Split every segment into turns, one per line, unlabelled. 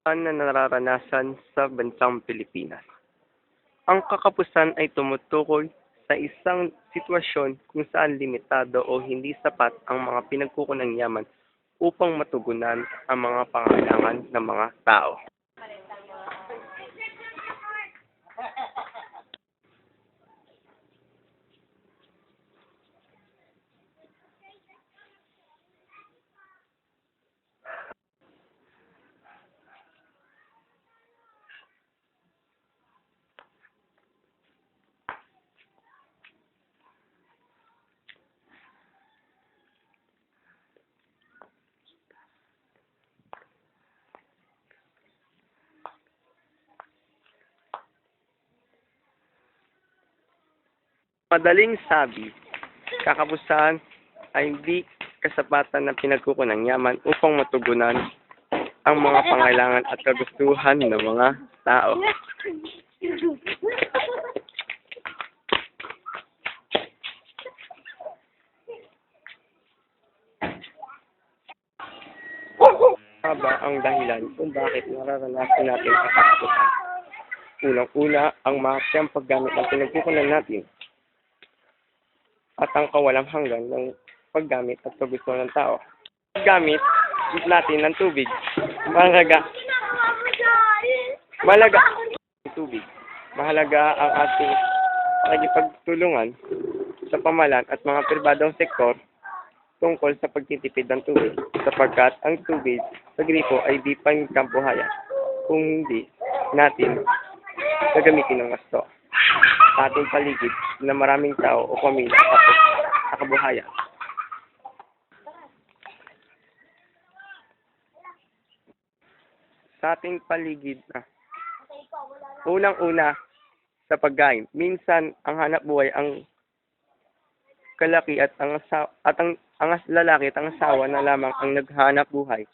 Na nararanasan sa bansang Pilipinas. Ang kakapusan ay tumutukoy sa isang sitwasyon kung saan limitado o hindi sapat ang mga pinagkukunang yaman upang matugunan ang mga pangangailangan ng mga tao. Madaling sabi, kakapusan ay hindi kasapatan ng pinagkukunang yaman upang matugunan ang mga pangailangan at kagustuhan ng mga tao. Ano ba ang dahilan kung bakit nararanasan natin ang kakapusan? Unang-una, ang mahasyang paggamit ng pinagkukunan natin at ang kawalang hanggan ng paggamit at kagustuhan ng tao. Paggamit natin ng tubig, mahalaga ang tubig. Mahalaga ang ating pagtulungan sa pamahalaan at mga pribadong sektor tungkol sa pagtitipid ng tubig, sapagkat ang tubig sa gripo ay di pangkambuhayan kung hindi natin gagamitin ng gusto sa ating paligid na maraming tao o pamilya sa kabuhayan. Sa ating paligid na unang-una sa pagkain. Minsan ang hanap buhay ang kalaki at ang lalaki at ang asawa na lamang ang naghanap buhay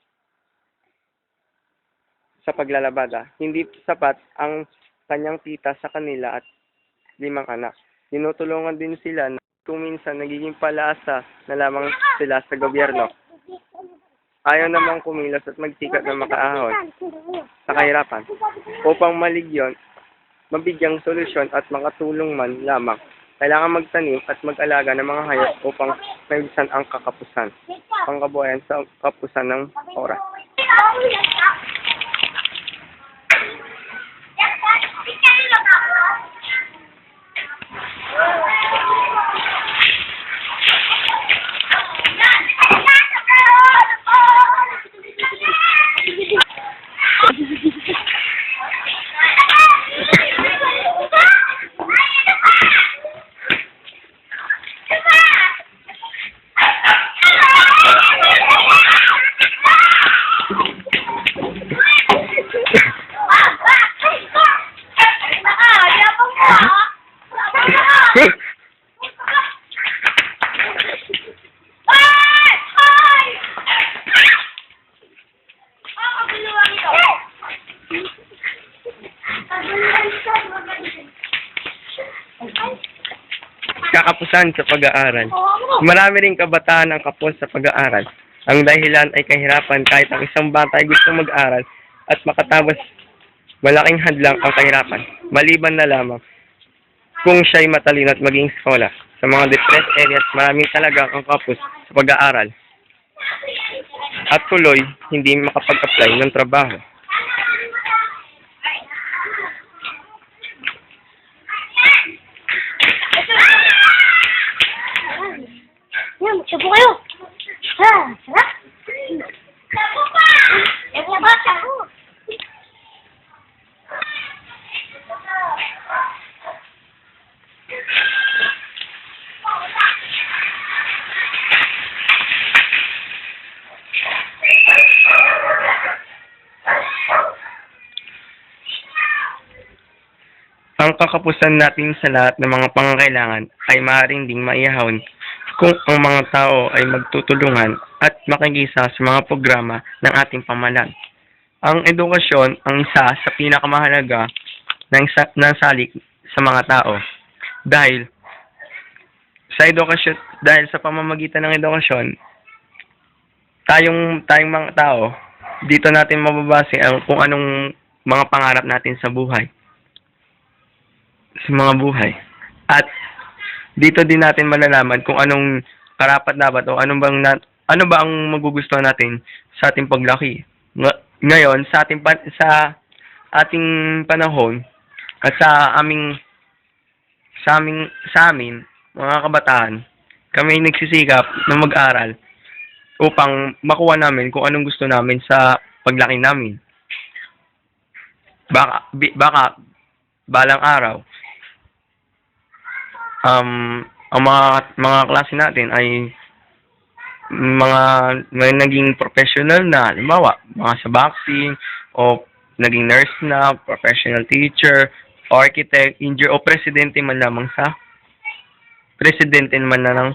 sa paglalabada. Hindi sapat ang kanyang tita sa kanila at 5 anak. Tinutulungan din sila na kung minsan nagiging palaasa na lamang sila sa gobyerno. Ayaw namang kumilos at magsikat na makaahon sa kahirapan upang maligyon, mabigyang solusyon at makatulong man lamang. Kailangan magtanim at mag-alaga ng mga hayop upang maibisan ang kakapusan, pangkabuhayan sa kapusan ng oras. Kakapusan sa pag-aaral. Marami ring kabataan ang kapos sa pag-aaral. Ang dahilan ay kahirapan kahit ang isang bata ay gusto mag-aral at makatapos, malaking hadlang ang kahirapan. Maliban na lamang kung siya'y matalino at maging skola. Sa mga depressed areas, maraming talagang ang kapos sa pag-aaral. At tuloy, hindi makapag-apply ng trabaho.
Yan, magsapo kayo. Ha, sarap. Sapo pa! Eh, wala sapo.
Ang kakapusan natin sa lahat ng mga pangangailangan ay maaaring ding maihahon kung ang mga tao ay magtutulungan at makikisa sa mga programa ng ating pamahalaan. Ang edukasyon ang isa sa pinakamahalaga ng salik sa mga tao. Dahil sa pamamagitan ng edukasyon, tayong mga tao dito natin mababase ang kung anong mga pangarap natin sa buhay. Sa mga buhay. At dito din natin malalaman kung anong karapat-dapat o ano ba ang magugustuhan natin sa ating paglaki. Ngayon, sa ating panahon at sa amin, mga kabataan, kami ay nagsisikap na mag-aral upang makuha namin kung anong gusto namin sa paglaki namin. Baka balang araw, ang mga klase natin ay may naging professional na, halimbawa, mga sa boxing, o naging nurse na, professional teacher, architect, engineer, o presidente man na ng